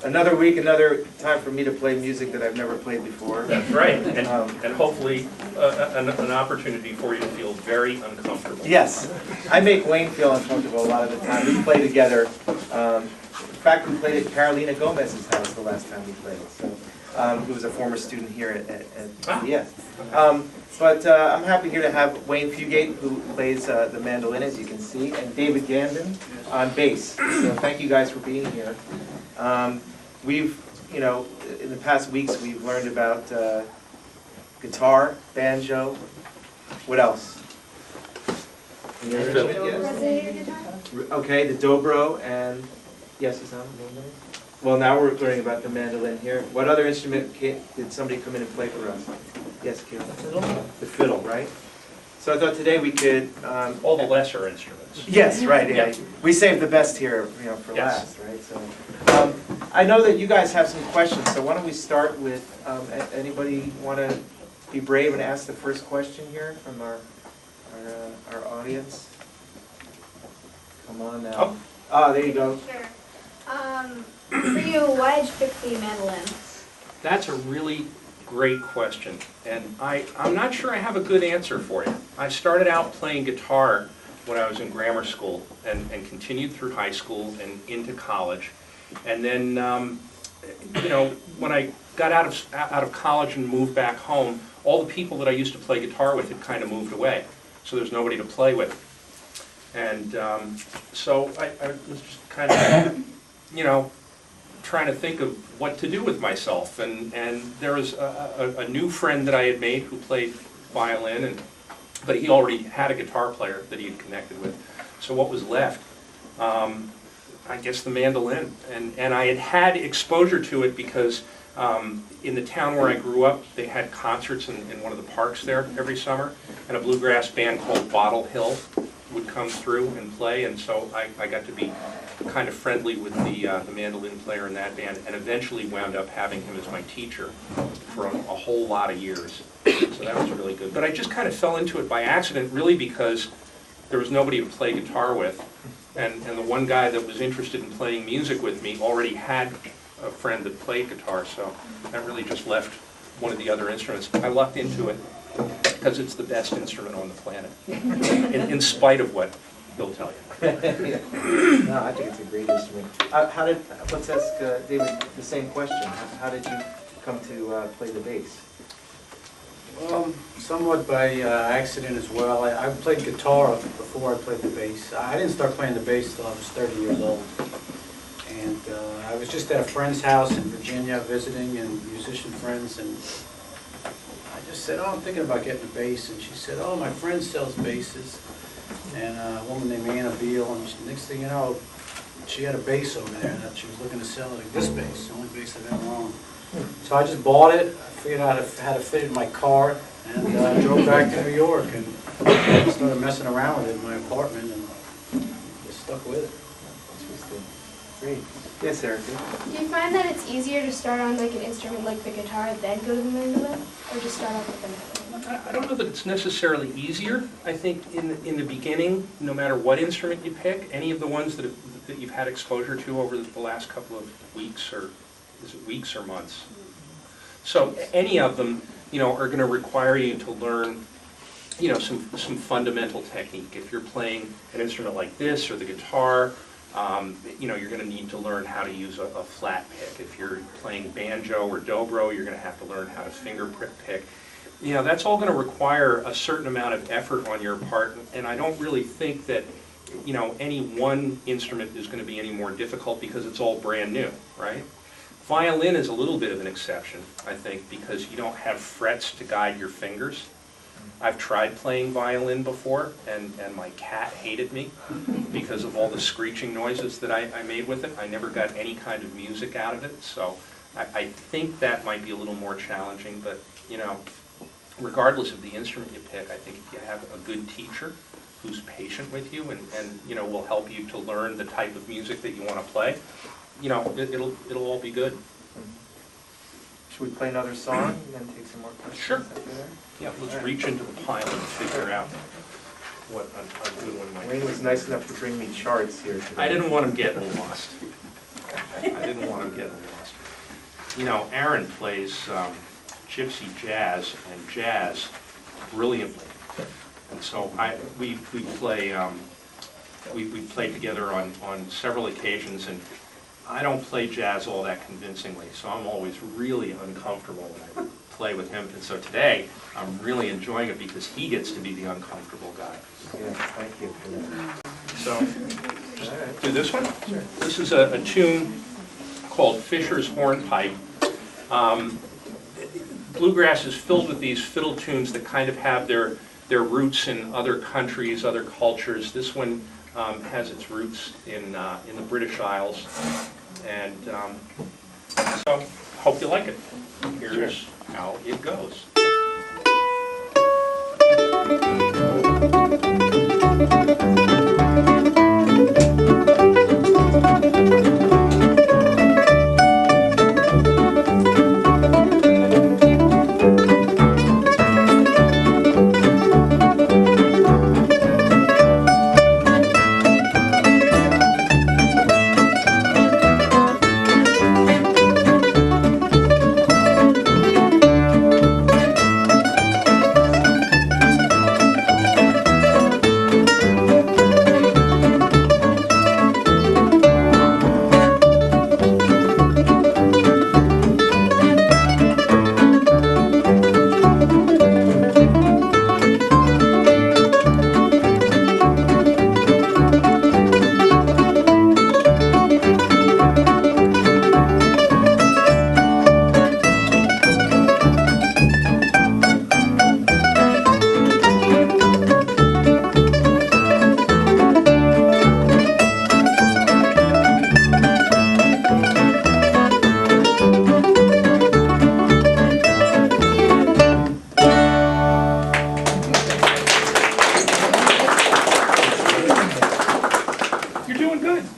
Another week, another time for me to play music that I've never played before. That's right, and hopefully an opportunity for you to feel very uncomfortable. Yes, I make Wayne feel uncomfortable a lot of the time. We play together. In fact, we played at Carolina Gomez's house the last time we played. So, who was a former student here at yes. But I'm happy here to have Wayne Fugate, who plays the mandolin, as you can see, and David Gandin on bass. So thank you guys for being here. We've, in the past weeks, we've learned about guitar, banjo. What else? Okay, the dobro, and yes, is that? Well, now we're learning about the mandolin here. What other instrument did somebody come in and play for us? Yes, Kim? The fiddle. The fiddle, right? So I thought today we could... all the lesser instruments. Yes, right. Yeah. We saved the best here, for last, right? So I know that you guys have some questions, so why don't we start with, anybody want to be brave and ask the first question here from our audience? Come on now. Oh, there you go. Sure. For you, why did you pick the mandolin? That's a really great question, and I'm not sure I have a good answer for you. I started out playing guitar when I was in grammar school and continued through high school and into college. And then, when I got out of college and moved back home, all the people that I used to play guitar with had kind of moved away, so there's nobody to play with. And so I was just kind of, trying to think of what to do with myself. And there was a new friend that I had made who played violin, but he already had a guitar player that he had connected with. So what was left? I guess the mandolin. And I had had exposure to it because in the town where I grew up, they had concerts in one of the parks there every summer, and a bluegrass band called Bottle Hill would come through and play, and so I got to be kind of friendly with the mandolin player in that band, and eventually wound up having him as my teacher for a whole lot of years. So that was really good. But I just kind of fell into it by accident, really because there was nobody to play guitar with, and the one guy that was interested in playing music with me already had a friend that played guitar, so that really just left one of the other instruments. I lucked into it because it's the best instrument on the planet, in spite of what he'll tell you. No, I think it's a great instrument. Let's ask David the same question. How did you come to play the bass? Well, somewhat by accident as well. I played guitar before I played the bass. I didn't start playing the bass until I was 30 years old. And I was just at a friend's house in Virginia visiting, and musician friends, and I just said, I'm thinking about getting a bass. And she said, my friend sells basses. And a woman named Anna Beal, and next thing you know, she had a bass over there that she was looking to sell, like this bass, the only bass I've ever owned. So I just bought it, I figured out how to fit it in my car, and drove back to New York and started messing around with it in my apartment, and just stuck with it. Great. Yes, Erica? Do you find that it's easier to start on like an instrument like the guitar, then go to the mandolin, or just start off with the mandolin? I don't know that it's necessarily easier. I think in the beginning, no matter what instrument you pick, any of the ones that you've had exposure to over the last couple of weeks, or is it weeks or months? So any of them, are going to require you to learn, some fundamental technique. If you're playing an instrument like this or the guitar, you're going to need to learn how to use a flat pick. If you're playing banjo or dobro, you're going to have to learn how to finger pick. That's all going to require a certain amount of effort on your part, and I don't really think that, any one instrument is going to be any more difficult because it's all brand new, right? Violin is a little bit of an exception, I think, because you don't have frets to guide your fingers. I've tried playing violin before, and my cat hated me because of all the screeching noises that I made with it. I never got any kind of music out of it, so I think that might be a little more challenging, but, regardless of the instrument you pick, I think if you have a good teacher who's patient with you and will help you to learn the type of music that you want to play, it'll all be good. Should we play another song and then take some more questions? Sure. After that? Yeah, let's reach into the pile and figure out what a good one might be. Wayne was nice enough to bring me charts here today. I didn't want him getting lost. I didn't want him getting lost. You know, Aaron plays gypsy jazz and jazz brilliantly, and so we play we played together on several occasions, and I don't play jazz all that convincingly, so I'm always really uncomfortable when I play with him. And so today I'm really enjoying it because he gets to be the uncomfortable guy. Yeah, thank you for that. So, just do this one. Sure. This is a tune called Fisher's Hornpipe. Bluegrass is filled with these fiddle tunes that kind of have their roots in other countries, other cultures. This one has its roots in the British Isles, and so hope you like it. Here's how it goes.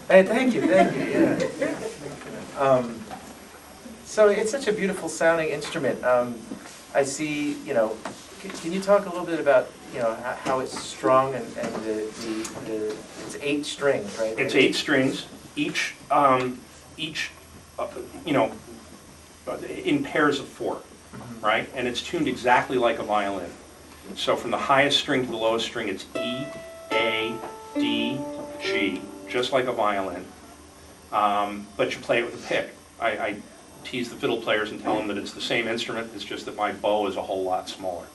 Hey, thank you, yeah. So it's such a beautiful sounding instrument. I see, you know, can you talk a little bit about, you know, how it's strung and it's 8 strings, right? It's 8 strings, each you know, in pairs of 4, right? And it's tuned exactly like a violin. So from the highest string to the lowest string, it's E, A, D, G, just like a violin. But you play it with a pick. I tease the fiddle players and tell them that it's the same instrument, it's just that my bow is a whole lot smaller,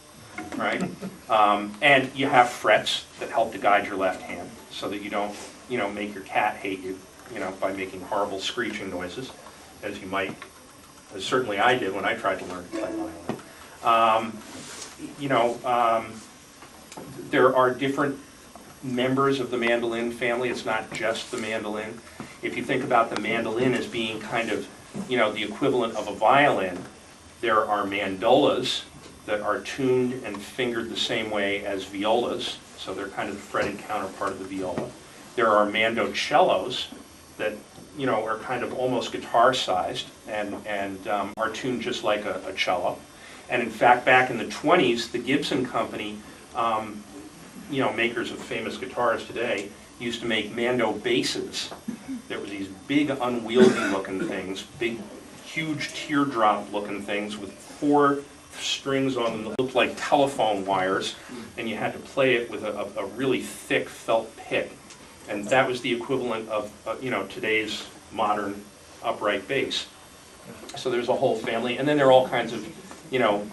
right? And you have frets that help to guide your left hand so that you don't, you know, make your cat hate you, you know, by making horrible screeching noises, as you might, as certainly I did when I tried to learn to play violin. You know, there are different members of the mandolin family. It's not just the mandolin. If you think about the mandolin as being kind of, you know, the equivalent of a violin, there are mandolas that are tuned and fingered the same way as violas, so they're kind of the fretted counterpart of the viola. There are mandocellos that, you know, are kind of almost guitar-sized and are tuned just like a cello. And in fact, back in the 20s, the Gibson Company, you know, makers of famous guitars today, used to make mando basses. There were these big, unwieldy-looking things, big, huge teardrop-looking things with 4 strings on them that looked like telephone wires, and you had to play it with a really thick felt pick. And that was the equivalent of, you know, today's modern upright bass. So there's a whole family, and then there are all kinds of, you know,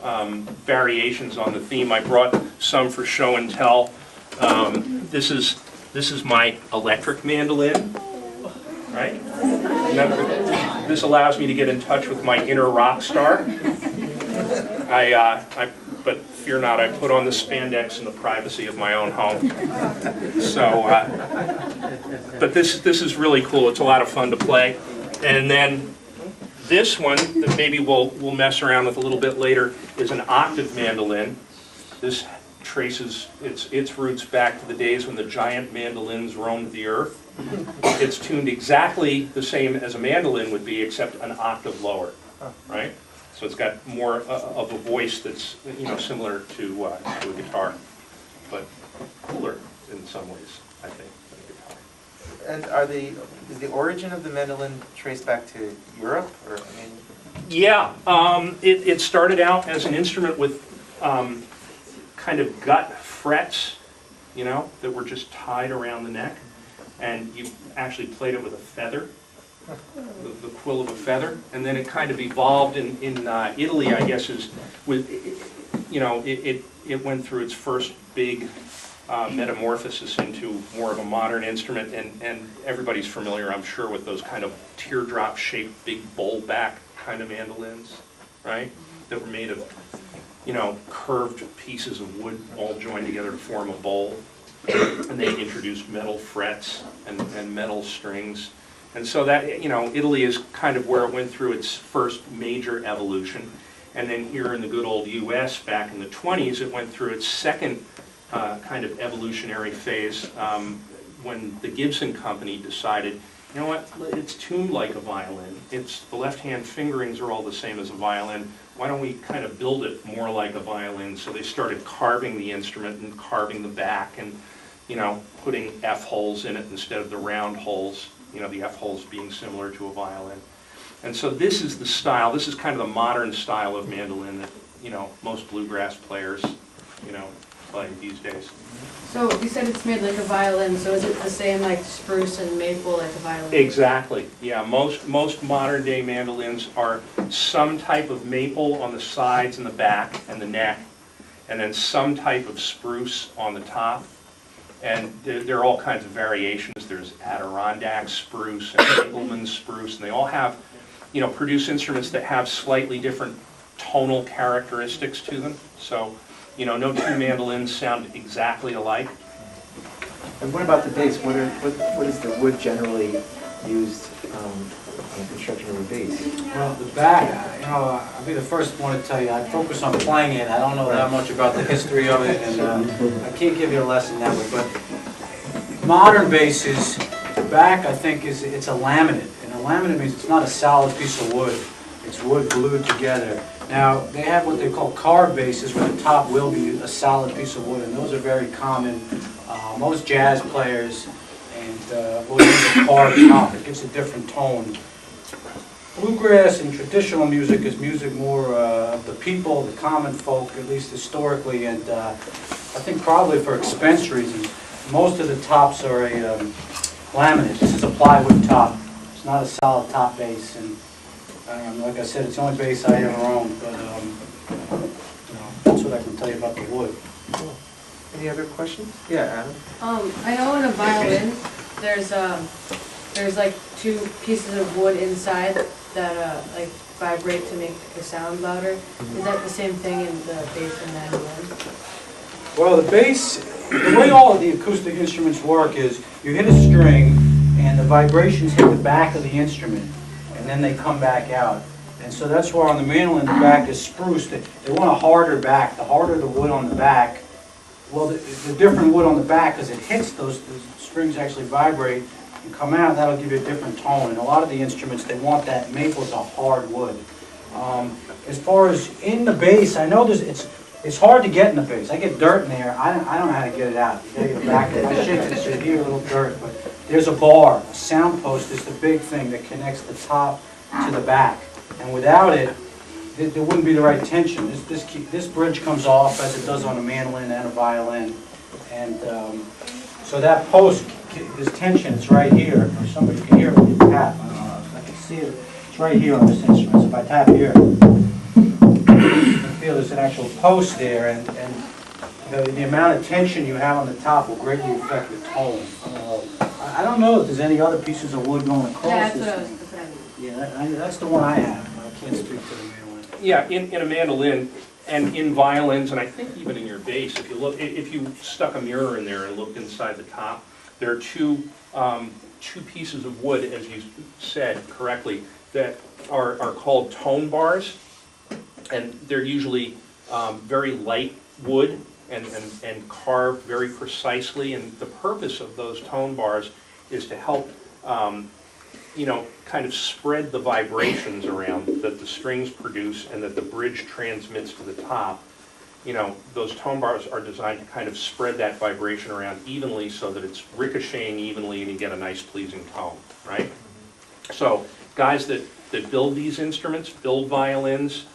variations on the theme. I brought some for show and tell. This is my electric mandolin, right? This allows me to get in touch with my inner rock star. But fear not, I put on the spandex in the privacy of my own home. So, but this is really cool. It's a lot of fun to play. And then this one that maybe we'll mess around with a little bit later is an octave mandolin. This traces its roots back to the days when the giant mandolins roamed the earth. It's tuned exactly the same as a mandolin would be, except an octave lower, right? So it's got more of a voice that's, you know, similar to a guitar, but cooler in some ways, I think, than a guitar. And is the origin of the mandolin traced back to Europe, or, I mean? Yeah, it started out as an instrument with kind of gut frets, you know, that were just tied around the neck, and you actually played it with a feather, the quill of a feather, and then it kind of evolved in Italy, I guess, you know, it went through its first big metamorphosis into more of a modern instrument, and everybody's familiar, I'm sure, with those kind of teardrop-shaped, big bowl-back kind of mandolins, right? That were made of, you know, curved pieces of wood all joined together to form a bowl. And they introduced metal frets and metal strings. And so that, you know, Italy is kind of where it went through its first major evolution. And then here in the good old US, back in the 20s, it went through its second kind of evolutionary phase when the Gibson Company decided, you know what, it's tuned like a violin. The left-hand fingerings are all the same as a violin. Why don't we kind of build it more like a violin? So they started carving the instrument and carving the back and, you know, putting F-holes in it instead of the round holes, you know, the F-holes being similar to a violin. And so this is the style, this is kind of the modern style of mandolin that, you know, most bluegrass players, you know, play these days. So you said it's made like a violin, so is it the same like spruce and maple like a violin? Exactly, yeah, most modern day mandolins are some type of maple on the sides and the back and the neck, and then some type of spruce on the top. And there are all kinds of variations. There's Adirondack spruce and Engelmann spruce, and they all have, you know, produce instruments that have slightly different tonal characteristics to them. So, you know, no two mandolins sound exactly alike. And what about the bass? What is the wood generally used in the construction of a bass? Well, the back, you know, I'll be the first one to tell you, I focus on playing it. I don't know that much about the history of it, and I can't give you a lesson that way. But modern basses, the back, I think, it's a laminate. And a laminate means it's not a solid piece of wood. It's wood glued together. Now, they have what they call carved basses, where the top will be a solid piece of wood, and those are very common. Most jazz players will use a carved top. It gives a different tone. Bluegrass and traditional music is music more of the people, the common folk, at least historically, and I think probably for expense reasons, most of the tops are a laminate. This is a plywood top. It's not a solid top bass, and like I said, it's the only bass I ever owned, but you know, that's what I can tell you about the wood. Cool. Any other questions? Yeah, Adam? I know in a violin, there's like two pieces of wood inside that like vibrate to make the sound louder. Is that the same thing in the bass and mandolin? Well, the bass, the way all of the acoustic instruments work is you hit a string and the vibrations hit the back of the instrument and then they come back out. And so that's why on the mandolin the back is spruced. They want a harder back. The harder the wood on the back, well, the different wood on the back, as it hits those strings actually vibrate and come out, that'll give you a different tone. And a lot of the instruments, they want that maple as a hard wood. As far as in the bass, I know it's hard to get in the bass. I get dirt in there. I don't know how to get it out. You gotta get it back. If I shake it, so you hear a little dirt. But there's a bar. A sound post is the big thing that connects the top to the back. And without it, there wouldn't be the right tension. This bridge comes off as it does on a mandolin and a violin. And so that post, this tension, it's right here. Somebody can hear it when you tap. I don't know if I can see it. It's right here on this instrument. So if I tap here, you can feel there's an actual post there. And the amount of tension you have on the top will greatly affect the tone. I don't know if there's any other pieces of wood going across Yeah, this. that's what I mean. Yeah, that's the one I have. I can't speak to the mandolin. Yeah, in a mandolin and in violins, and I think even in your bass, if you stuck a mirror in there and looked inside the top, there are two pieces of wood, as you said correctly, that are called tone bars, and they're usually very light wood and carved very precisely. And the purpose of those tone bars is to help you know, kind of spread the vibrations around that the strings produce and that the bridge transmits to the top. you know, those tone bars are designed to kind of spread that vibration around evenly so that it's ricocheting evenly and you get a nice pleasing tone, right? So guys that build these instruments, build violins,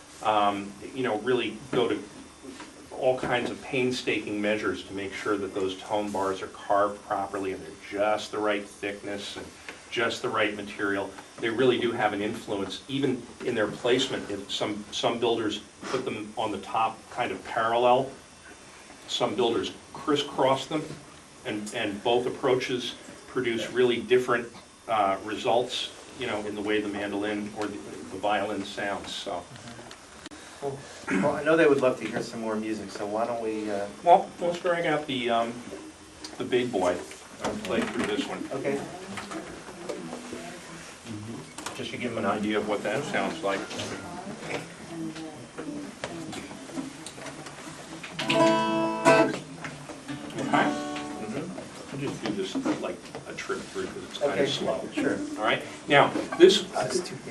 you know, really go to all kinds of painstaking measures to make sure that those tone bars are carved properly and they're just the right thickness and just the right material. They really do have an influence, even in their placement. If some builders put them on the top kind of parallel, some builders crisscross them, and both approaches produce really different results, you know, in the way the mandolin or the violin sounds. So. Well, I know they would love to hear some more music, so why don't we... Well, let's drag out the big boy and play through this one. Okay. Just to give them an idea of what that sounds like. Okay? I'll just do this like a trip through because it's kind of slow. Sure. All right? Now, this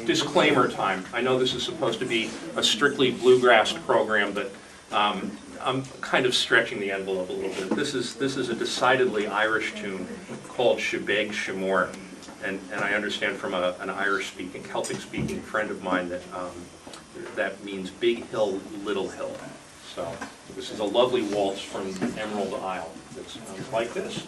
disclaimer time. I know this is supposed to be a strictly bluegrass program, but I'm kind of stretching the envelope a little bit. This is a decidedly Irish tune called Shebeg Shemore, and I understand from an Irish-speaking, Celtic-speaking friend of mine that that means Big Hill, Little Hill. So this is a lovely waltz from Emerald Isle that sounds like this.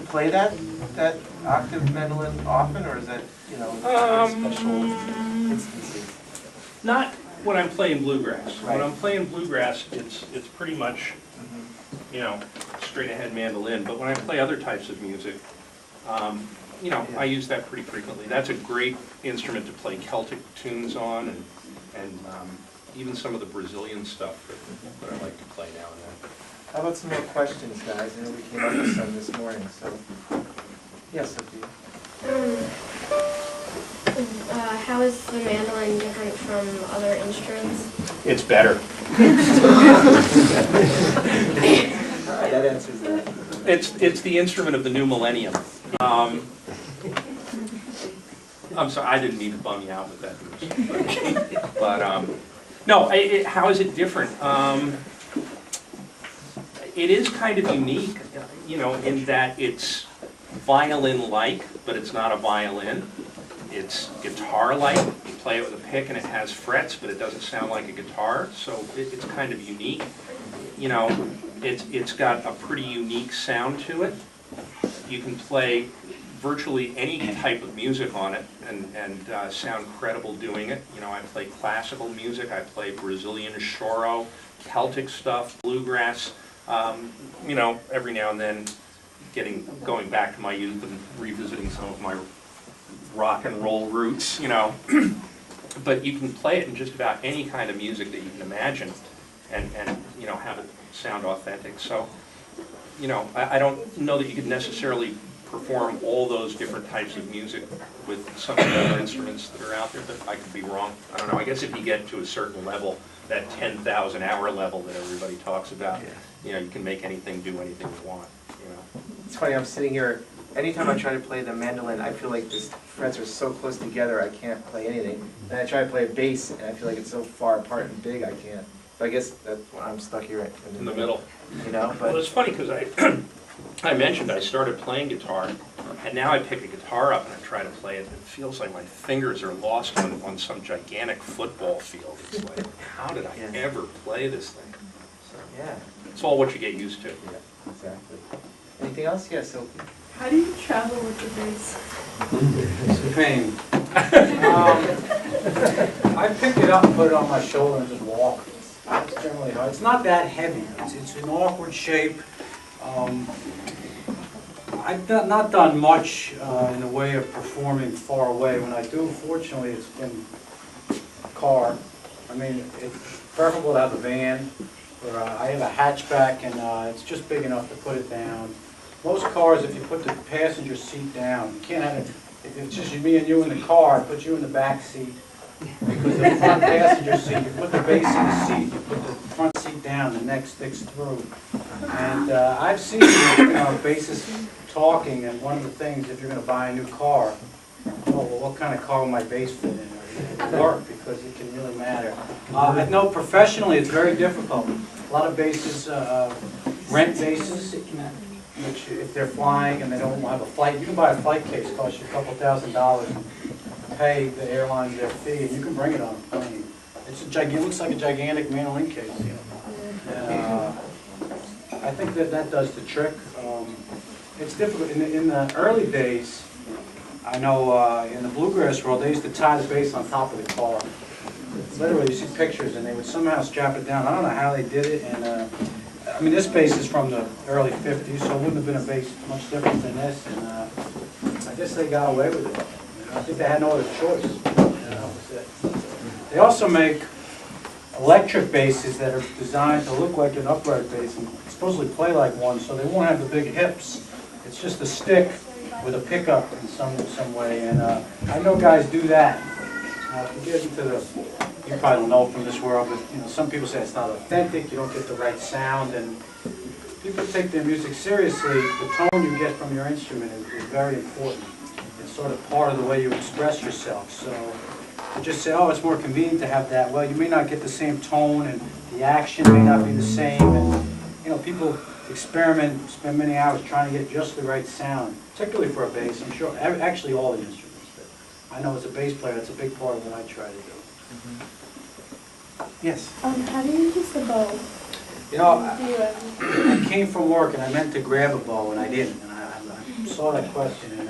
Play that octave mandolin often, or is that, you know, special instances? Not when I'm playing bluegrass. Right. When I'm playing bluegrass, it's pretty much, you know, straight ahead mandolin. But when I play other types of music, you know, I use that pretty frequently. That's a great instrument to play Celtic tunes on, and even some of the Brazilian stuff that I like to play now and then. How about some more questions, guys? I know we came up with some this morning, so. Yes, Sophia. How is the mandolin different from other instruments? It's better. All right, that answers that. It's the instrument of the new millennium. I'm sorry, I didn't mean to bum you out with that. But no, how is it different? It is kind of unique, you know, in that it's violin-like, but it's not a violin. It's guitar-like. You play it with a pick and it has frets, but it doesn't sound like a guitar, so it's kind of unique. You know, it's got a pretty unique sound to it. You can play virtually any type of music on it and sound credible doing it. You know, I play classical music, I play Brazilian choro, Celtic stuff, bluegrass. You know, every now and then going back to my youth and revisiting some of my rock and roll roots, you know. But you can play it in just about any kind of music that you can imagine and you know, have it sound authentic. So, you know, I don't know that you could necessarily perform all those different types of music with some of the other instruments that are out there, but I could be wrong. I don't know. I guess if you get to a certain level, that 10,000 hour level that everybody talks about, you know, you can make anything do anything you want, you know. It's funny, I'm sitting here, anytime I try to play the mandolin, I feel like the frets are so close together I can't play anything. And I try to play a bass, and I feel like it's so far apart and big I can't. So I guess that's why I'm stuck here In the middle. You know, Well, but it's funny because I mentioned I started playing guitar, and now I pick a guitar up and I try to play it, and it feels like my fingers are lost on some gigantic football field. It's like, how did I ever play this thing? So, yeah, it's all what you get used to. yeah, exactly. Anything else? Yeah, so How do you travel with the bass? It's a pain. I pick it up and put it on my shoulder and just walk. It's generally hard. It's not that heavy. It's an awkward shape. I've not done much in the way of performing far away. When I do, fortunately, it's been a car. I mean, it's preferable to have a van, or I have a hatchback, and it's just big enough to put it down. Most cars, if you put the passenger seat down, you can't have it. If it's just me and you in the car, I put you in the back seat. Because the front passenger seat, you put the bass in the seat, you put the front seat down, the neck sticks through. And I've seen bassists talking, and one of the things, if you're going to buy a new car, oh, well, what kind of car will my bass fit in? Or work, because it can really matter. I know professionally it's very difficult. A lot of bassists rent basses, which if they're flying and they don't have a flight, you can buy a flight case, cost you a couple $1,000, and pay the airlines their fee, and you can bring it on a plane. It looks like a gigantic mandolin case. And, I think that does the trick. It's difficult. In the early days, I know in the bluegrass world, they used to tie the bass on top of the car. Literally, you see pictures, and they would somehow strap it down. I don't know how they did it, and I mean, this bass is from the early 50s, so it wouldn't have been a bass much different than this, and I guess they got away with it. I think they had no other choice. That was it. They also make electric basses that are designed to look like an upright bass and supposedly play like one, so they won't have the big hips. It's just a stick with a pickup in some way, and I know guys do that. If you get into you probably don't know from this world, but some people say it's not authentic, you don't get the right sound, and people take their music seriously. The tone you get from your instrument is very important. It's sort of part of the way you express yourself. So to just say, oh, it's more convenient to have that, well, you may not get the same tone, and the action may not be the same, and people experiment, spend many hours trying to get just the right sound, particularly for a bass. I'm sure, actually all the instruments. But I know as a bass player, that's a big part of what I try to do. yes. How do you use the bow? I came from work and I meant to grab a bow and I didn't, and I saw that question. And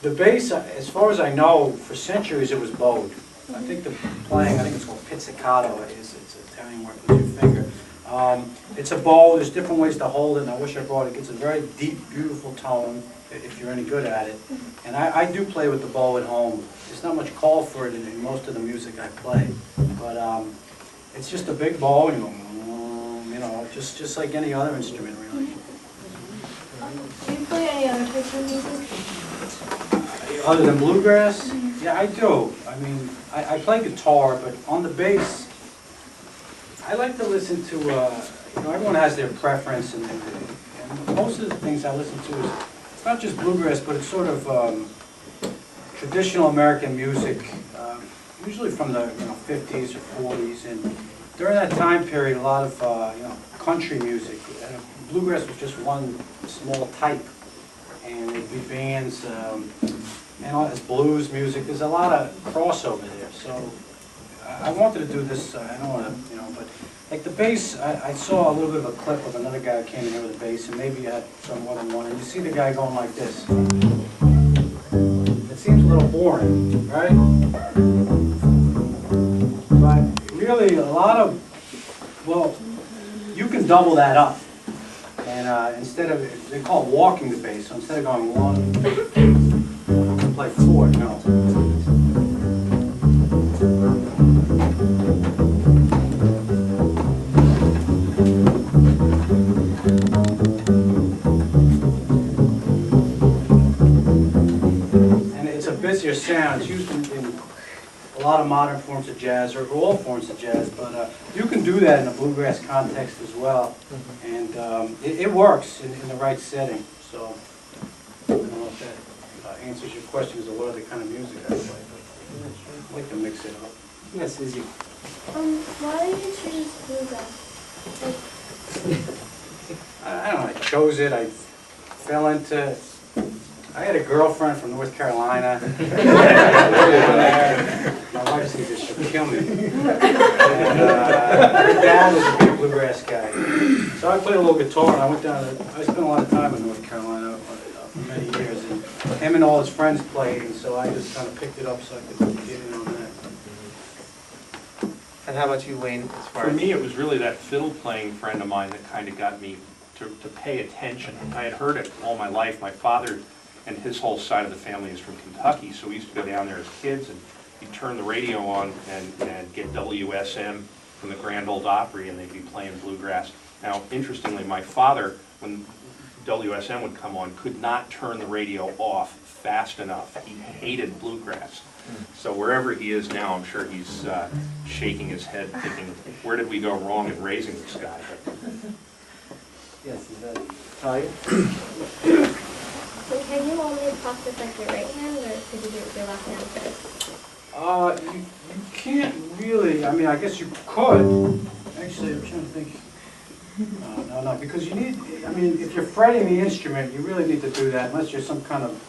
the bass, as far as I know, for centuries it was bowed. I think the playing, I think it's called pizzicato. It's Italian word with your finger. It's a bow. There's different ways to hold it, and I wish I brought it. It gets a very deep, beautiful tone if you're any good at it. And I do play with the bow at home. There's not much call for it in most of the music I play, but it's just a big bow, and just like any other instrument, really. Do you play any other types of music? Other than bluegrass? Yeah, I do. I mean, I play guitar, but on the bass, I like to listen to, everyone has their preference, and most of the things I listen to is, it's not just bluegrass, but it's sort of traditional American music, usually from the 50s or 40s, and during that time period, a lot of country music. Bluegrass was just one small type, and there'd be bands, and all this blues music. There's a lot of crossover there. So I wanted to do this. I don't want to, but like the bass, I saw a little bit of a clip of another guy who came in here with a bass, and maybe you had some more than one. And you see the guy going like this. It seems a little boring, right? But really, a lot of, well, you can double that up. And instead of, they call it walking the bass, so instead of going 1, you can play 4, no. And it's a busier sound. It's used in a lot of modern forms of jazz, or all forms of jazz, but you can do that in a bluegrass context as well. And it works in the right setting. So I don't know if that answers your question as to what other kind of music I play, but I like to mix it up. Yes, Izzy. Why did you choose bluegrass? I don't know, I chose it, I fell into, I had a girlfriend from North Carolina. My wife says that she'll kill me. And her dad was a big bluegrass guy. So I played a little guitar, and I went down, I spent a lot of time in North Carolina for many years. And him and all his friends played, and so I just kind of picked it up so I could get in on that. And how about you, Wayne, as far For as? me, it was really that fiddle playing friend of mine that kind of got me to pay attention. I had heard it all my life. My father and his whole side of the family is from Kentucky, so we used to go down there as kids, and you'd turn the radio on and get WSM from the Grand Ole Opry, and they'd be playing bluegrass. Now, interestingly, my father, when WSM would come on, could not turn the radio off fast enough. He hated bluegrass. So wherever he is now, I'm sure he's shaking his head thinking, where did we go wrong in raising this guy? But, Yes, is that Talia? So can you only practice with like your right hand, or could you do it with your left hand too? You can't really, I mean, I guess you could. Actually, I'm trying to think. No, because you need, I mean, if you're fretting the instrument, you really need to do that, unless you're some kind of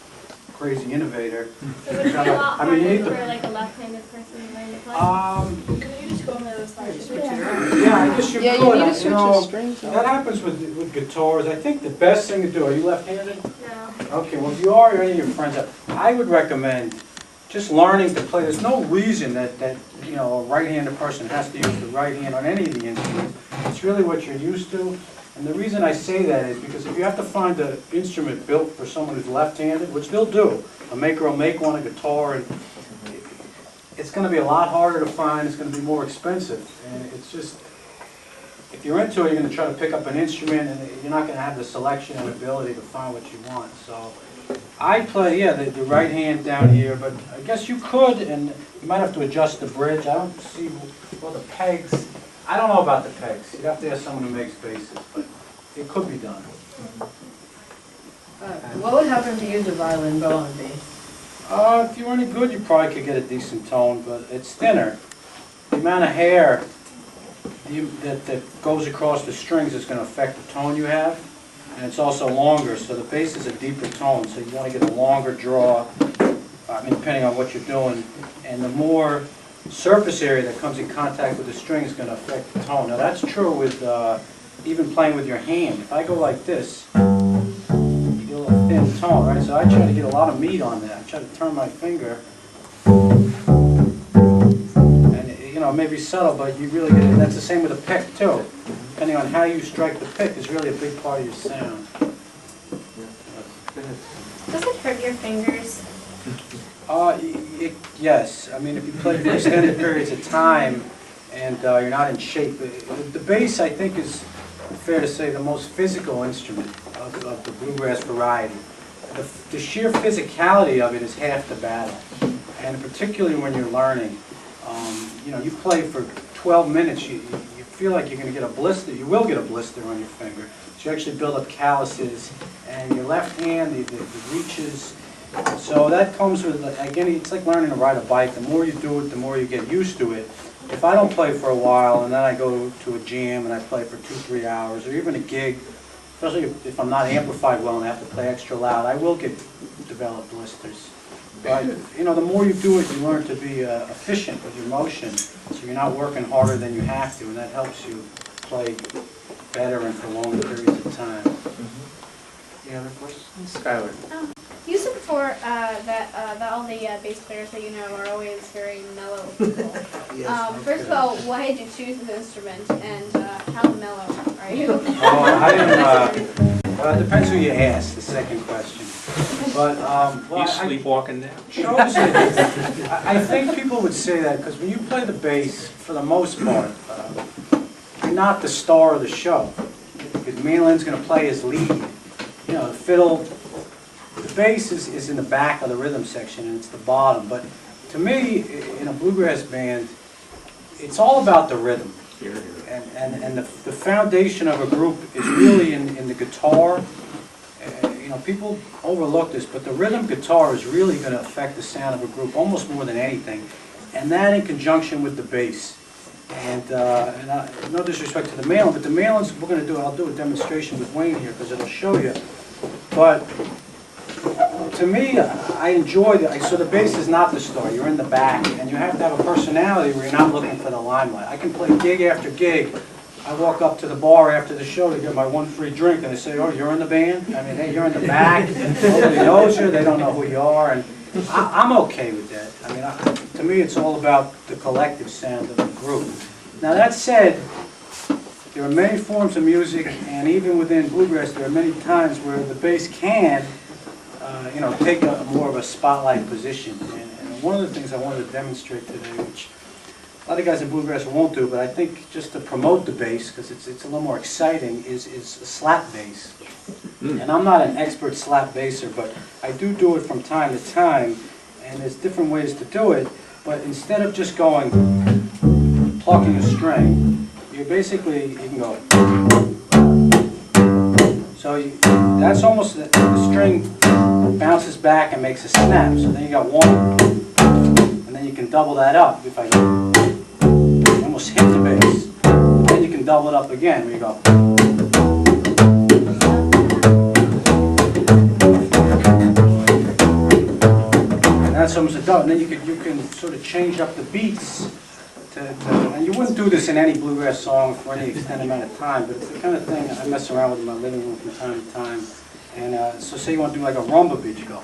crazy innovator. So would it be a lot I mean, you harder need to, for like a left-handed person to learn to play? Can you just go on the other side? yeah, I guess you Yeah, could. you need to switch know, the strings. that happens with guitars. I think the best thing to do, are you left-handed? No. Okay, well, if you are, or any of your friends are, I would recommend just learning to play. There's no reason that you know, a right-handed person has to use the right hand on any of the instruments. It's really what you're used to. And the reason I say that is because if you have to find an instrument built for someone who's left-handed, which they'll do, a maker will make one, a guitar, and it's going to be a lot harder to find, it's going to be more expensive. And it's just, if you're into it, you're going to try to pick up an instrument, and you're not going to have the selection and ability to find what you want. So I play, yeah, the right hand down here, but I guess you could, and you might have to adjust the bridge. I don't see, well, the pegs, I don't know about the pegs. You'd have to ask someone who makes basses, but it could be done. What would happen if you used a violin bow on bass? If you were any good, you probably could get a decent tone, but it's thinner. The amount of hair that goes across the strings is going to affect the tone you have, and it's also longer, so the bass is a deeper tone, so you want to get a longer draw, I mean, depending on what you're doing, and the more surface area that comes in contact with the string is going to affect the tone. Now that's true with even playing with your hand. If I go like this, you get a little thin tone, right? So I try to get a lot of meat on that. I try to turn my finger, and you know, it may be subtle, but you really get it. And that's the same with a pick too. Depending on how you strike the pick is really a big part of your sound. Does it hurt your fingers? Yes. I mean, if you play for extended periods of time and you're not in shape, the bass, I think, is fair to say the most physical instrument of the bluegrass variety. The sheer physicality of it is half the battle, and particularly when you're learning. You know, you play for 12 minutes, you feel like you're going to get a blister. You will get a blister on your finger. So you actually build up calluses, and your left hand, the reaches. So that comes with, again, it's like learning to ride a bike. The more you do it, the more you get used to it. If I don't play for a while, and then I go to a jam and I play for 2-3 hours, or even a gig, especially if I'm not amplified well and I have to play extra loud, I will develop blisters. But you know, the more you do it, you learn to be efficient with your motion, so you're not working harder than you have to, and that helps you play better and for longer periods of time. Any other questions? Skylar? You said before that all the bass players that you know are always very mellow people. First of all, why did you choose this instrument, and how mellow are you? Oh, I didn't, well, it depends who you ask, the second question. But, well, You sleepwalking now? chose it. I think people would say that, because when you play the bass, for the most part, you're not the star of the show. Because mandolin's going to play his lead. You know, the fiddle, the bass is in the back of the rhythm section, and it's the bottom. But to me, in a bluegrass band, it's all about the rhythm. And the foundation of a group is really in the guitar. You know, people overlook this, but the rhythm guitar is really going to affect the sound of a group almost more than anything. And that in conjunction with the bass. And no disrespect to the mandolin, but the mandolins, I'll do a demonstration with Wayne here because it'll show you. But to me, I enjoy so the bass is not the star, you're in the back, and you have to have a personality where you're not looking for the limelight. I can play gig after gig. I walk up to the bar after the show to get my one free drink, and they say, "Oh, you're in the band?" I mean, hey, you're in the back. Nobody knows you. They don't know who you are, and I'm okay with that. I mean, to me, it's all about the collective sound of the group. Now that said, there are many forms of music, and even within bluegrass, there are many times where the bass can, you know, take more of a spotlight position. And one of the things I wanted to demonstrate today, which a lot of guys in bluegrass won't do, but I think just to promote the bass, because it's a little more exciting, is a slap bass. And I'm not an expert slap basser, but I do it from time to time, and there's different ways to do it. But instead of just going, plucking a string, you can go. So that's almost, the string bounces back and makes a snap. So then you got one, and then you can double that up. If I almost hit the bass, then you can double it up again. Where you go. And that's almost a double. And then you can sort of change up the beats. And you wouldn't do this in any bluegrass song for any extended amount of time, but it's the kind of thing I mess around with in my living room from time to time. And so say you want to do like a rumba beat, you go.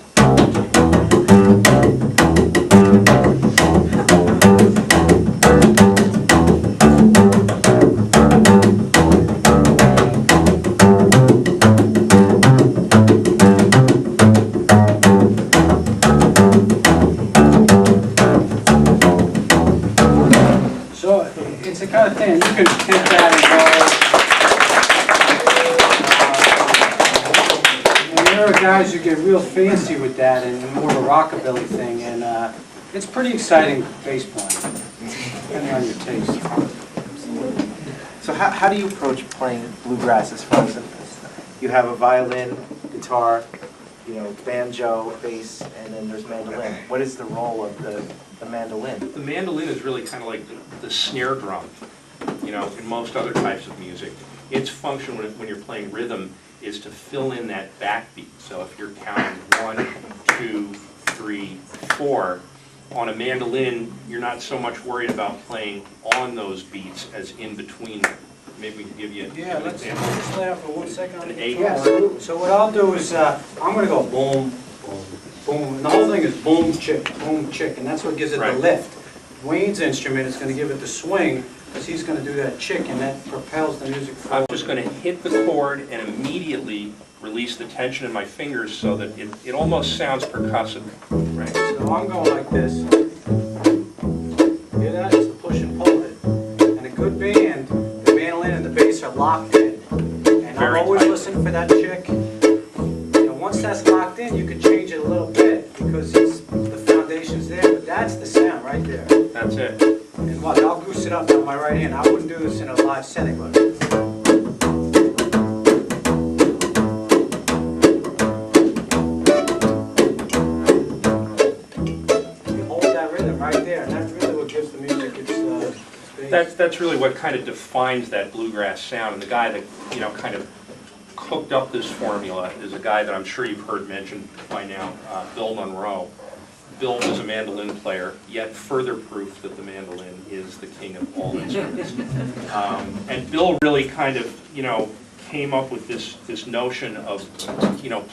It's the kind of thing, you can take that and go. And there are guys who get real fancy with that and more of a rockabilly thing, and it's pretty exciting bass playing, depending on your taste. So how do you approach playing bluegrass as far as you have a violin, guitar, you know, banjo, bass, and then there's mandolin. What is the role of the mandolin? The mandolin is really kind of like the snare drum, you know, in most other types of music. Its function when you're playing rhythm is to fill in that backbeat. So if you're counting 1, 2, 3, 4, on a mandolin, you're not so much worried about playing on those beats as in between them. Maybe we can give you an Let's example. just lay out for 1 second. An A chord. So what I'll do is I'm going to go boom, boom, boom. And the whole thing is boom, chick, and that's what gives it the lift. Wayne's instrument is going to give it the swing because he's going to do that chick, and that propels the music forward. I'm just going to hit the chord and immediately release the tension in my fingers so that it almost sounds percussive. Right. So I'm going like this. Hear that? It's the push and pull it. And a good band, the mandolin and the bass are locked in. And I'm always listening for that chick. And once that's locked in, you can change it a little bit because the foundation's there. But that's the sound right there. That's it. And watch, I'll goose it up with my right hand. I wouldn't do this in a live setting, but. That's really what kind of defines that bluegrass sound. And the guy that, you know, kind of cooked up this formula is a guy that I'm sure you've heard mentioned by now, Bill Monroe. Bill was a mandolin player, yet further proof that the mandolin is the king of all instruments. And Bill really kind of, you know, came up with this notion of,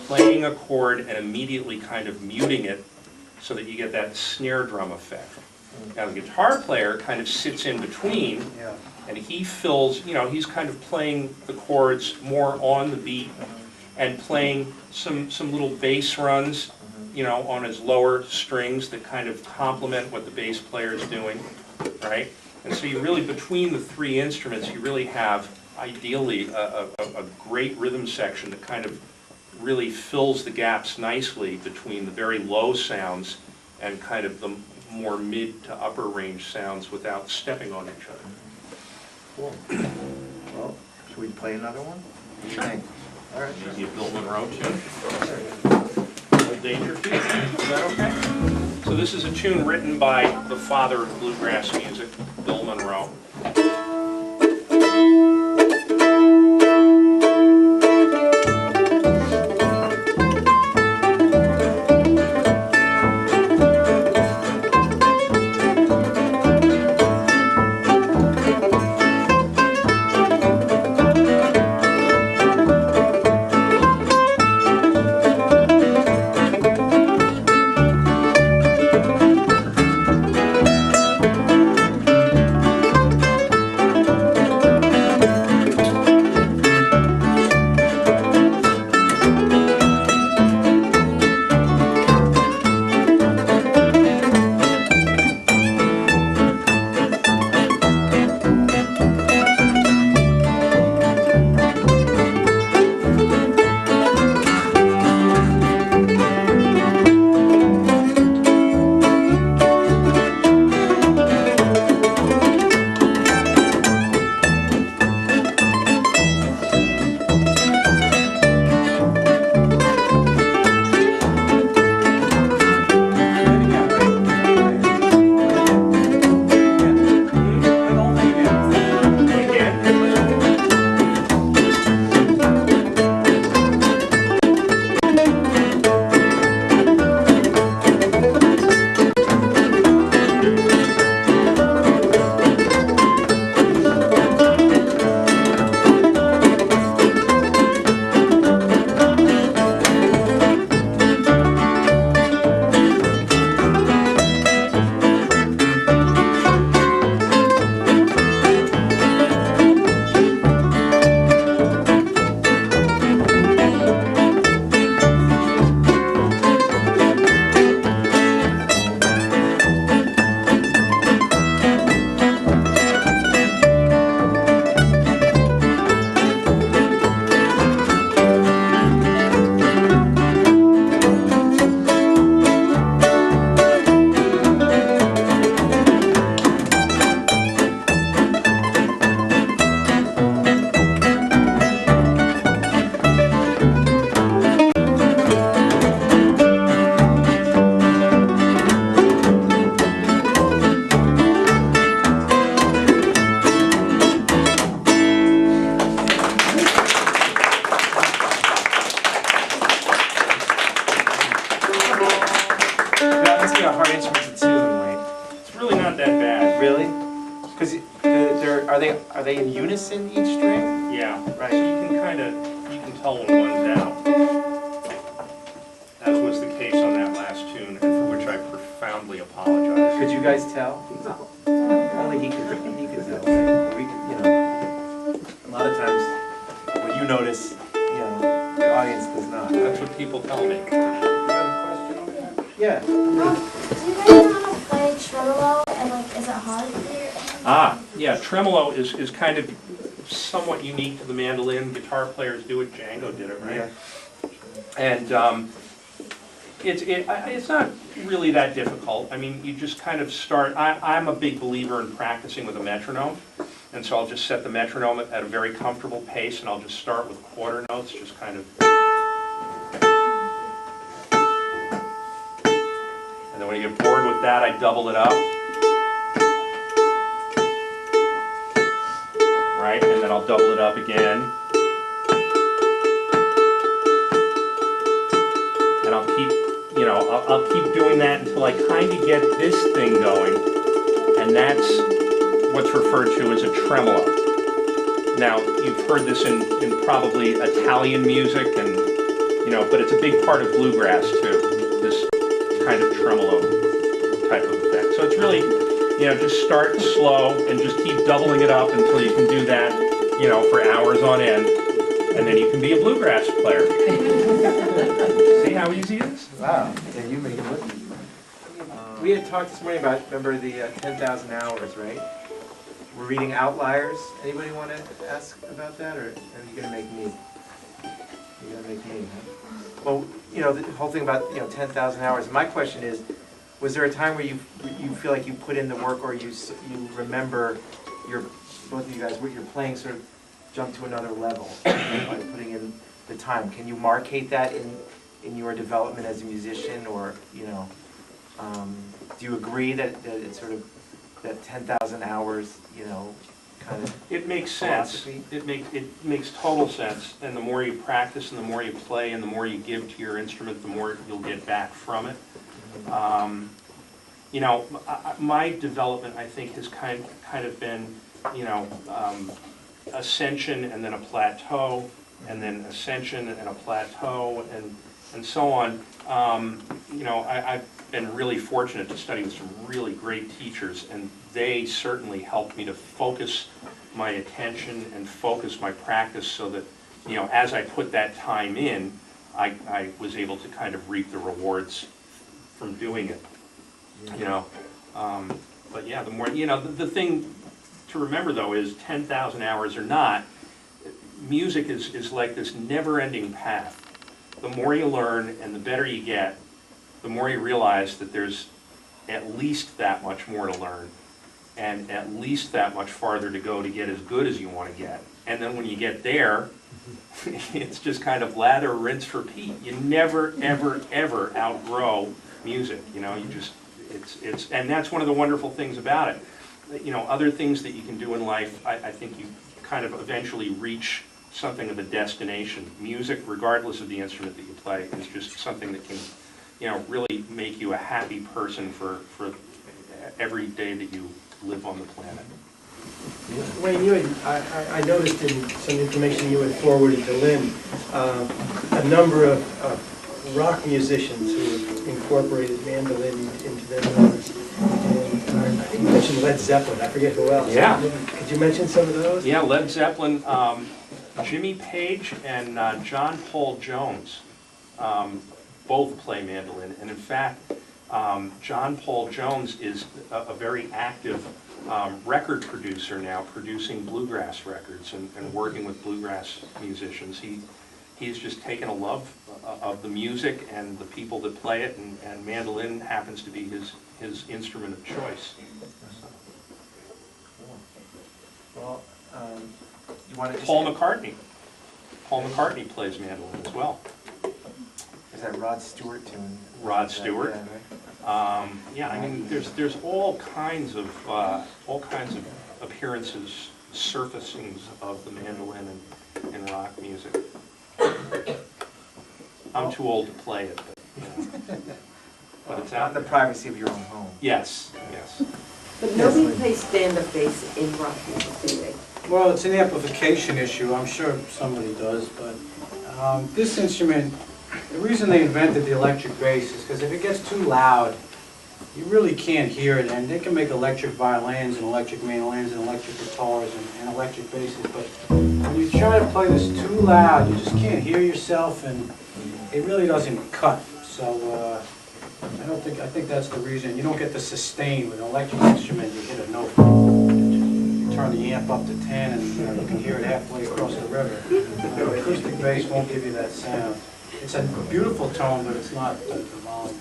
playing a chord and immediately kind of muting it so that you get that snare drum effect. Now the guitar player kind of sits in between, and he fills, he's kind of playing the chords more on the beat and playing some little bass runs, on his lower strings that kind of complement what the bass player is doing, right? And so you really, between the three instruments, you really have, ideally, a great rhythm section that kind of really fills the gaps nicely between the very low sounds and kind of the more mid to upper range sounds without stepping on each other. Cool. Well, should we play another one? What do you think? All right. Maybe a Bill Monroe tune. No Danger Feet. Is that okay? So this is a tune written by the father of bluegrass music, Bill Monroe. Are they in unison each string? Yeah, right. So you can tell when one's out. As was the case on that last tune, and for which I profoundly apologize. Could you guys tell? No. Only he could tell. Right? We, a lot of times when you notice, the audience does not. That's what people tell me. You have a question on that? Yeah. Do you guys know how to play tremolo, and is it hard for you? Yeah, tremolo is kind of somewhat unique to the mandolin. Guitar players do it. Django did it, right? Yeah. And it's not really that difficult. I mean, you just kind of start. I'm a big believer in practicing with a metronome, and so I'll just set the metronome at a very comfortable pace, and I'll just start with quarter notes, just kind of. And then when you get bored with that, I double it up. Right, and then I'll double it up again. And I'll keep, I'll keep doing that until I kind of get this thing going. And that's what's referred to as a tremolo. Now, you've heard this in probably Italian music, and but it's a big part of bluegrass too. This kind of tremolo type of effect. So it's really, just start slow and just keep doubling it up until you can do that, for hours on end, and then you can be a bluegrass player. See how easy it is? Wow, yeah, you make it look easy. We had talked this morning about, remember the 10,000 hours, right? We're reading Outliers. Anybody want to ask about that, or are you going to make me? You're going to make me, huh? Well, the whole thing about 10,000 hours. My question is, was there a time where you feel like you put in the work, or you remember both of you guys, what you're playing sort of jump to another level by putting in the time? Can you markate that in your development as a musician, or do you agree that it's sort of that 10,000 hours, kind of It makes sense. philosophy? It makes total sense. And the more you practice, and the more you play, and the more you give to your instrument, the more you'll get back from it. My development, I think, has kind of been, ascension and then a plateau, and then ascension and a plateau, and so on. I've been really fortunate to study with some really great teachers, and they certainly helped me to focus my attention and focus my practice so that, as I put that time in, I was able to kind of reap the rewards from doing it. But yeah, the more, the thing to remember though is 10,000 hours or not, music is like this never-ending path. The more you learn and the better you get, the more you realize that there's at least that much more to learn, and at least that much farther to go to get as good as you want to get. And then when you get there, it's just kind of lather, rinse, repeat. You never, ever, ever outgrow music. And that's one of the wonderful things about it. Other things that you can do in life, I think you kind of eventually reach something of a destination. Music, regardless of the instrument that you play, is just something that can, really make you a happy person for every day that you live on the planet. Wayne, I noticed in some information you had forwarded to Lynn, a number of rock musicians who incorporated mandolin into their numbers. And I think you mentioned Led Zeppelin, I forget who else. Yeah. Could you mention some of those? Yeah, Led Zeppelin, Jimmy Page and John Paul Jones both play mandolin. And in fact, John Paul Jones is a very active record producer now, producing bluegrass records and working with bluegrass musicians. He's just taken a love of the music and the people that play it, and mandolin happens to be his instrument of choice. Well, you want to just... Paul McCartney. Paul McCartney plays mandolin as well. Is that Rod Stewart tune? Rod Stewart. Yeah, right? I mean, there's all kinds of appearances, surfacings of the mandolin in rock music. I'm too old to play it, but it's out in the there. privacy of your own home. Yes. But nobody plays stand-up bass in rock music, do they? Well, it's an amplification issue, I'm sure somebody does, but this instrument, the reason they invented the electric bass is because if it gets too loud, you really can't hear it, and they can make electric violins and electric mandolins and electric guitars and electric basses, but when you try to play this too loud, you just can't hear yourself, and it really doesn't cut. So I think that's the reason. You don't get the sustain with an electric instrument. You hit a note, you turn the amp up to 10, and you can hear it halfway across the river. Acoustic bass won't give you that sound. It's a beautiful tone, but it's not the volume.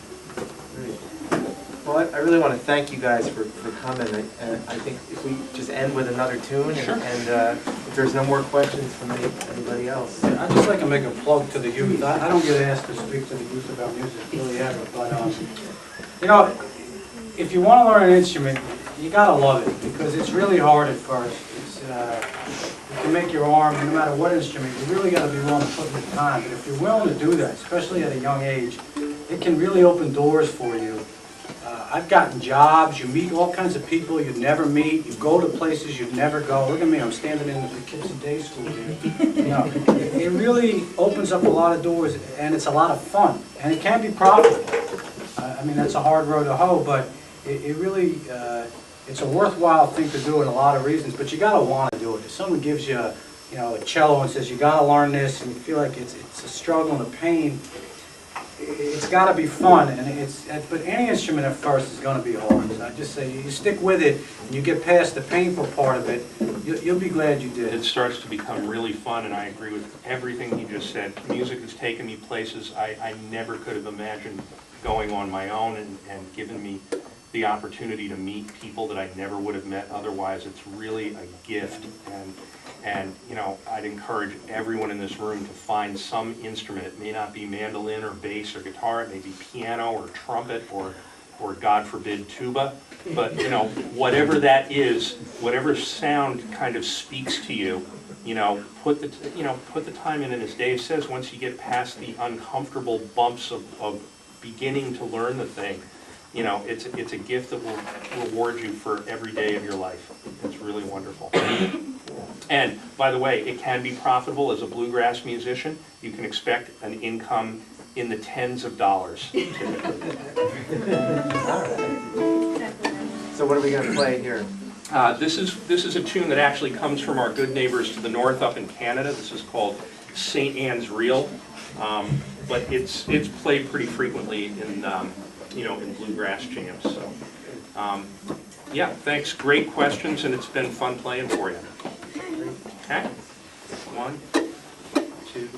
Well, I really want to thank you guys for coming. I think if we just end with another tune, Sure. and if there's no more questions from anybody else. I'd just like to make a plug to the youth. I don't get asked to speak to the youth about music, really ever, but if you want to learn an instrument, you gotta love it, because it's really hard at first. You can make your arm, no matter what instrument, you really gotta be willing to put in the time. But if you're willing to do that, especially at a young age, it can really open doors for you. I've gotten jobs, you meet all kinds of people you'd never meet, you go to places you'd never go. Look at me, I'm standing in the Poughkeepsie Day School here. You know, it really opens up a lot of doors, and it's a lot of fun, and it can be profitable. I mean, that's a hard road to hoe, but it really, it's a worthwhile thing to do in a lot of reasons, but you gotta want to do it. If someone gives you, you know, a cello and says you gotta learn this, and you feel like it's a struggle and a pain, it's got to be fun, and but any instrument at first is going to be hard. So I just say you stick with it, and you get past the painful part of it, you'll be glad you did. It starts to become really fun, and I agree with everything he just said. Music has taken me places I never could have imagined going on my own, and given me the opportunity to meet people that I never would have met otherwise. It's really a gift, and you know, I'd encourage everyone in this room to find some instrument. It may not be mandolin or bass or guitar, it may be piano or trumpet or God forbid tuba, but you know, whatever that is, whatever sound kind of speaks to you, you know, put the time in, and as Dave says, once you get past the uncomfortable bumps of beginning to learn the thing, you know, it's a gift that will reward you for every day of your life. It's really wonderful. And by the way, it can be profitable as a bluegrass musician. You can expect an income in the tens of dollars typically. All right. So what are we going to play here? This is a tune that actually comes from our good neighbors to the north up in Canada. This is called St. Anne's Reel, but it's played pretty frequently in you know, in bluegrass jams. So yeah, thanks. Great questions, and it's been fun playing for you. Okay, 1, 2.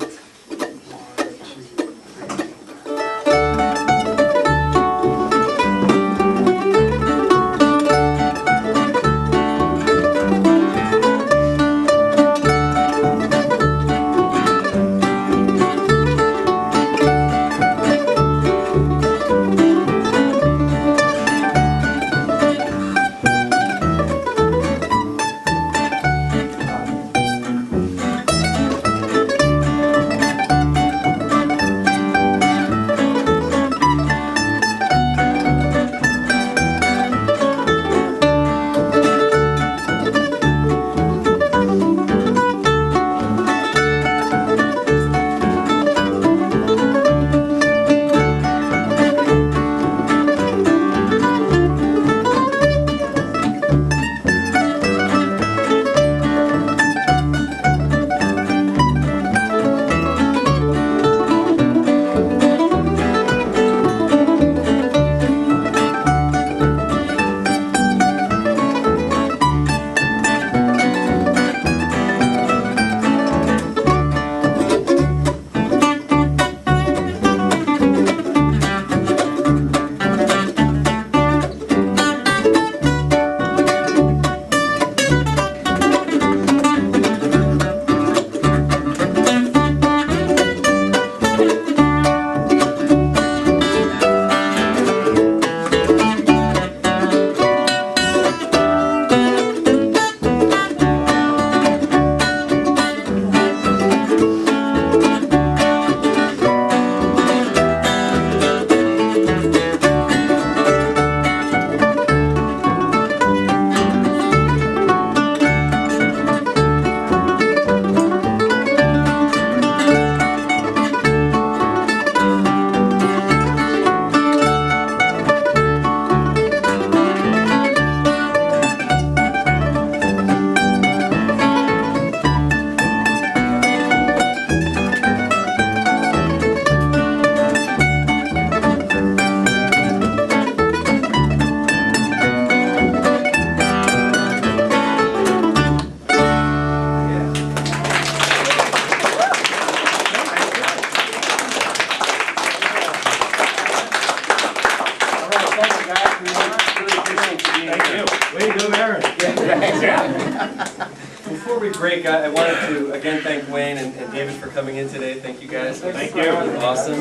Before we break, I wanted to again thank Wayne and David for coming in today. Thank you guys. Thank you. Awesome.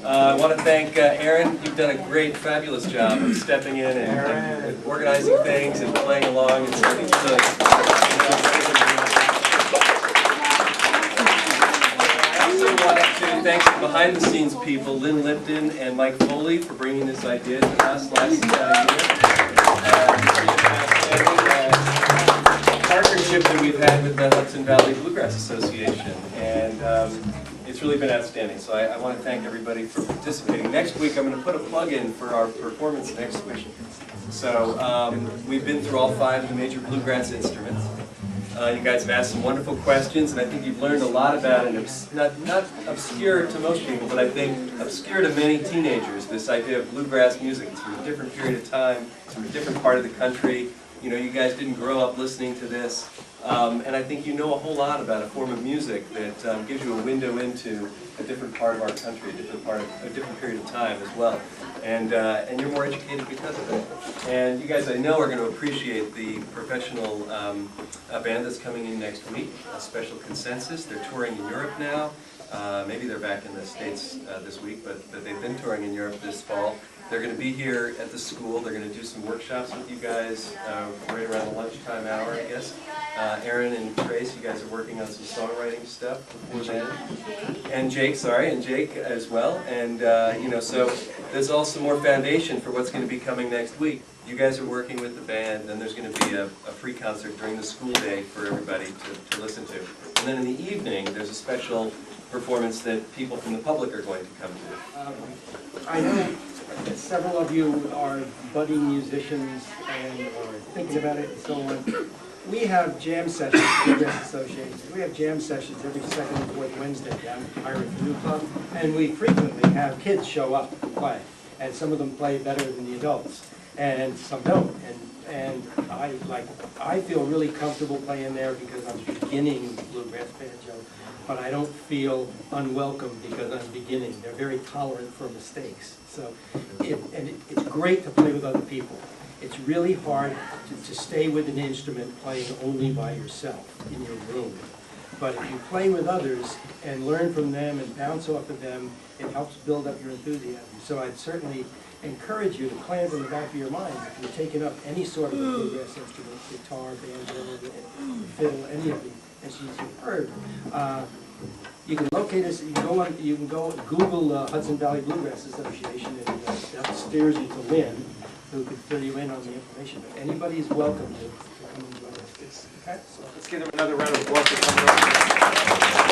I want to thank Aaron. You've done a great, fabulous job of stepping in and organizing things and playing along. It's really I also wanted to thank behind-the-scenes people, Lynn Lipton and Mike Foley, for bringing this idea to us last year. Partnership that we've had with the Hudson Valley Bluegrass Association, and it's really been outstanding. So I want to thank everybody for participating. Next week, I'm going to put a plug in for our performance next week. So we've been through all 5 of the major bluegrass instruments. You guys have asked some wonderful questions, and I think you've learned a lot about it. Not obscure to most people, but I think obscure to many teenagers, this idea of bluegrass music. It's from a different period of time, it's from a different part of the country. You know, you guys didn't grow up listening to this, and I think you know a whole lot about a form of music that gives you a window into a different part of our country, a different period of time as well. And you're more educated because of it. And you guys, I know, are going to appreciate the professional band that's coming in next week, a Special Consensus. They're touring in Europe now. Maybe they're back in the States this week, but they've been touring in Europe this fall. They're going to be here at the school. They're going to do some workshops with you guys right around the lunchtime hour, I guess. Aaron and Trace, you guys are working on some songwriting stuff before then. And Jake, as well. And you know, so there's also more foundation for what's going to be coming next week. You guys are working with the band, and there's going to be a free concert during the school day for everybody to listen to. And then in the evening, there's a special performance that people from the public are going to come to. I know that several of you are budding musicians and are thinking about it and so on. We have jam sessions, Bluegrass Association. We have jam sessions every second and fourth Wednesday down at Pirate Canoe Club, and we frequently have kids show up and play. And some of them play better than the adults, and some don't. And I feel really comfortable playing there because I'm beginning bluegrass banjo, but I don't feel unwelcome because I'm beginning. They're very tolerant for mistakes. So, it's great to play with other people. It's really hard to stay with an instrument playing only by yourself in your room. But if you play with others and learn from them and bounce off of them, it helps build up your enthusiasm. So I'd certainly encourage you to plan in the back of your mind if you're taking up any sort of a bluegrass instrument, guitar, banjo, fiddle, any of the instruments you've heard. You can locate us. You can go Google Hudson Valley Bluegrass Association, and that steers you to Lynn, who could fill you in on the information. But anybody is welcome to come and join us. Okay, so let's give them another round of applause for coming up.